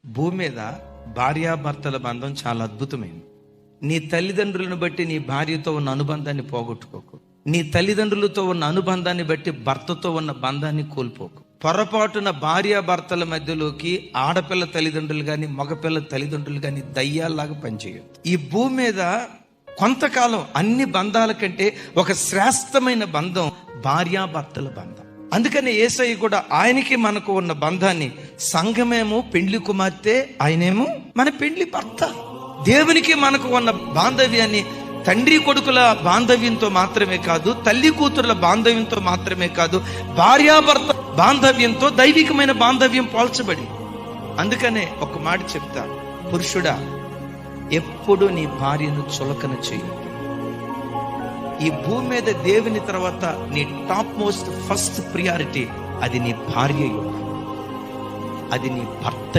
భూమి మీద భార్యాభర్తల బంధం చాలా అద్భుతమైంది. నీ తల్లిదండ్రులను బట్టి నీ భార్యతో ఉన్న అనుబంధాన్ని పోగొట్టుకోకు. నీ తల్లిదండ్రులతో ఉన్న అనుబంధాన్ని బట్టి భర్తతో ఉన్న బంధాన్ని కోల్పోకు. పొరపాటున భార్యాభర్తల మధ్యలోకి ఆడపిల్ల తల్లిదండ్రులు కానీ మగపిల్ల తల్లిదండ్రులు కానీ దయ్యాల్లాగా పనిచేయదు. ఈ భూమి మీద కొంతకాలం అన్ని బంధాల కంటే ఒక శ్రేష్టమైన బంధం భార్యాభర్తల బంధం. అందుకని యేసయ్య కూడా ఆయనకి మనకు ఉన్న బంధాన్ని, సంఘమేమో పెండ్లి కుమార్తె, ఆయనేమో మన పెండ్లి భర్త. దేవునికి మనకు ఉన్న బాంధవ్యాన్ని తండ్రి కొడుకుల బాంధవ్యంతో మాత్రమే కాదు, తల్లి కూతురుల బాంధవ్యంతో మాత్రమే కాదు, భార్యాభర్త బాంధవ్యంతో దైవికమైన బాంధవ్యం పోల్చబడి. అందుకనే ఒక మాట చెప్తా, పురుషుడా ఎప్పుడు నీ భార్యను చులకన చేయు. ఈ భూమి మీద దేవుని తర్వాత నీ టాప్ మోస్ట్ ఫస్ట్ ప్రియారిటీ అది నీ భార్య, అది నీ భర్త.